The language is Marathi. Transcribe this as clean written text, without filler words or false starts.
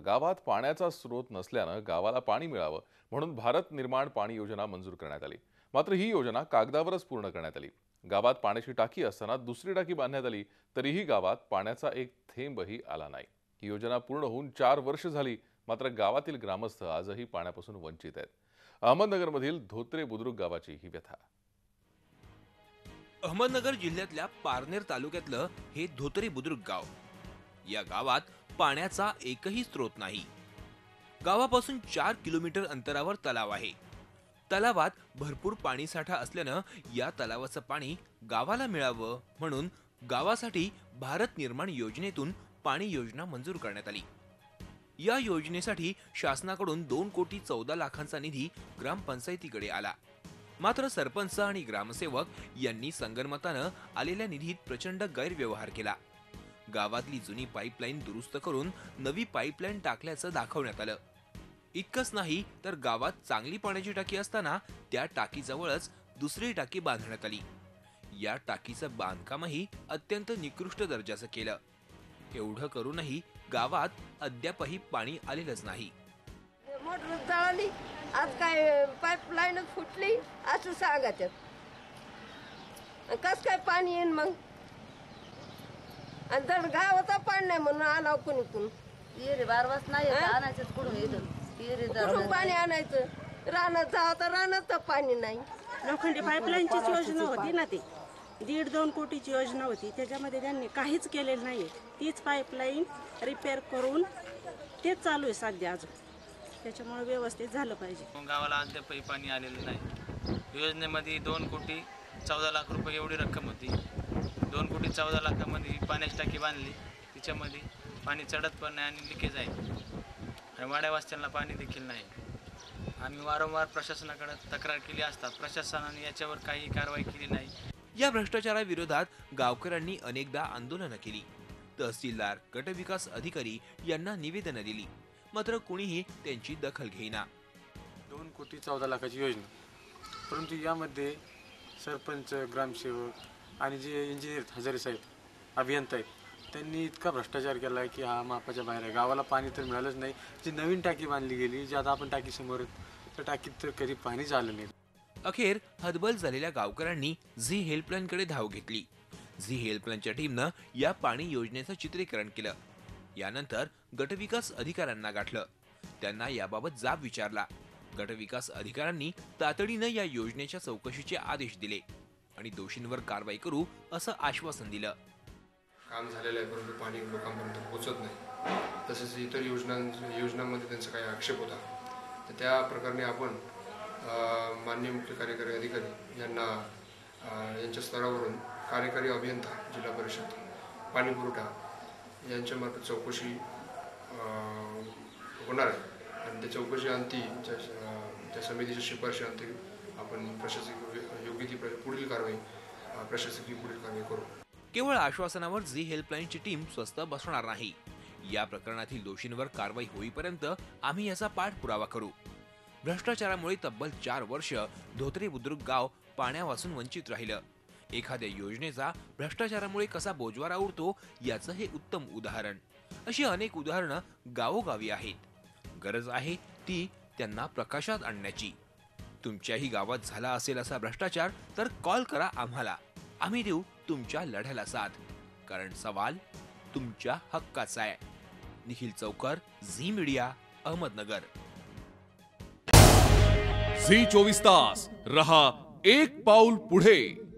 गावात पाण्याचा स्रोत नसल्यानं गावाला पाणी मिळावं म्हणून भारत निर्माण पाणी योजना मंजूर करण्यात आली। मात्र ही योजना कागदावरच पूर्ण करण्यात आली। गावात पाण्याची टाकी असताना दुसरी टाकी बांधण्यात आली तरीही गावात पाण्याचा एक थेंबही आला नाही। ही योजना पूर्ण होऊन 4 वर्ष झाली, मात्र गावातील ग्रामस्थ आजही पाण्यापासून वंचित आहेत। अहमदनगरमधील धोत्रे बुद्रुक गावाची ही व्यथा। अहमदनगर जिल्ह्यातल्या पारनेर तालुक्यातलं हे धोत्रे बुद्रुक गाव। या गावात पाण्याचा एकही स्रोत नाही। गावापासून 4 किलोमीटर अंतरावर तलाव आहे। तलावात भरपूर पाणी साठा असल्यानं या तलावाचं पाणी गावाला मिळावं म्हणून गावासाठी भारत निर्माण योजनेतून पाणी योजना मंजूर करण्यात आली। या योजनेसाठी शासनाकडून 2 कोटी 14 लाखांचा निधी ग्रामपंचायतीकडे आला। मात्र सरपंच आणि ग्रामसेवक यांनी संगनमतानं आलेल्या निधीत प्रचंड गैरव्यवहार केला। गावातली जुनी पाईपलाईन दुरुस्त करून नवी पाईपलाईन टाकल्याचं दाखवण्यात आलं। इतकंच नाही तर गावात चांगली पाण्याची टाकी असताना त्या टाकीजवळच दुसरी टाकी बांधण्यात आली। या टाकीचं बांधकामही अत्यंत निकृष्ट दर्जाचं केलं। एवढं करूनही गावात अद्यापही पाणी आलेलंच नाही। मोटर जळाली, आज काय पाईपलाईन फुटली असं सांगतात। कस काय पाणी येईन मग? आणि तर गावाचा पाणी नाही म्हणून आला कुणी येरे बारवास नाही आणायचं कुठून येतं कुठून पाणी आणायचं? रानात जावं तर रानात पाणी नाही। लोखंडी पाईपलाईनची योजना होती ना, ती 1.5-2 कोटीची योजना होती, त्याच्यामध्ये त्यांनी काहीच केलेलं नाही। तीच पाईपलाईन रिपेअर करून तेच चालू आहे सध्या अजून, त्याच्यामुळे व्यवस्थित झालं पाहिजे। गावाला अद्यापही पाणी आलेलं नाही। योजनेमध्ये 2 कोटी 14 लाख रुपये एवढी रक्कम होती। 2 कोटी 14 लाखामध्ये पाण्याची टाकी बांधली, तिच्यामध्ये पाणी चढत पण नाही आणि लिकेज आहे आणि वाड्या वस्त्यांना पाणी देखील नाही। आम्ही वारंवार प्रशासनाकडे तक्रार केली असता प्रशासनाने याच्यावर काही कारवाई केली नाही। या भ्रष्टाचाराविरोधात गावकऱ्यांनी अनेकदा आंदोलनं केली। तहसीलदार, गटविकास अधिकारी यांना निवेदनं दिली, मात्र कुणीही त्यांची दखल घेईना। 2 कोटी 14 लाखाची योजना, परंतु यामध्ये सरपंच, ग्रामसेवक आणि जे इंजिनियर हजारे साहेब अभियंता आहेत त्यांनी इतका भ्रष्टाचार केला की हा मापाच्या बाहेर आहे। गावाला पाणी तर मिळालंच नाही। जी नवीन टाकी बांधली गेली, जी आता आपण टाकी समोर त्या टाकीत तर कधी पाणीच आलं नाही। अखेर हतबल झालेल्या गावकऱ्यांनी झी हेल्पलाईनकडे धाव घेतली। झी हेल्पलाईनच्या टीमनं या पाणी योजनेचं चित्रीकरण केलं। यानंतर गटविकास अधिकाऱ्यांना गाठलं, त्यांना याबाबत जाब विचारला। गटविकास अधिकाऱ्यांनी तातडीनं या योजनेच्या चौकशीचे आदेश दिले आणि दोषींवर कारवाई करू असं आश्वासन दिलं। काम झालेलं आहे परंतु पाणी लोकांपर्यंत पोहोचत नाही। तसेच इतर योजनांमध्ये त्यांचा काही आक्षेप होता, तर त्या प्रकरणी आपण माननीय मुख्य कार्यकारी अधिकारी यांना यांच्या स्तरावरून कार्यकारी अभियंता जिल्हा परिषद पाणी पुरवठा यांच्यामार्फत चौकशी होणार आहे आणि त्या चौकशी अंती त्या समितीच्या शिफारशी अंती आपण प्रशासकीय योग्य ती पुढील कारवाई करू। केवळ आश्वासनावर झी हेल्पलाईनची टीम स्वस्थ बसणार नाही। या प्रकरणातील दोषींवर कारवाई होईपर्यंत आम्ही याचा पाठपुरावा करू। भ्रष्टाचारामुळे तब्बल 4 वर्ष धोत्रे बुद्रुक गाव पाण्यापासून वंचित राहिलं। एखाद्या योजनेचा भ्रष्टाचारामुळे कसा बोजवारा उडतो याचं हे उत्तम उदाहरण। अशी अनेक उदाहरणं गावोगावी आहेत। गरज आहे ती त्यांना प्रकाशात आणण्याची। तुमच्याही गावात झाला असेल असा भ्रष्टाचार तर कॉल करा आम्हाला, आम्ही देऊ तुमच्या लढ्याला साथ, कारण सवाल तुमच्या हक्काचा आहे। निखिल चौकर, झी मीडिया, अहमदनगर। झी 24 तास रहा एक पाऊल पुढे।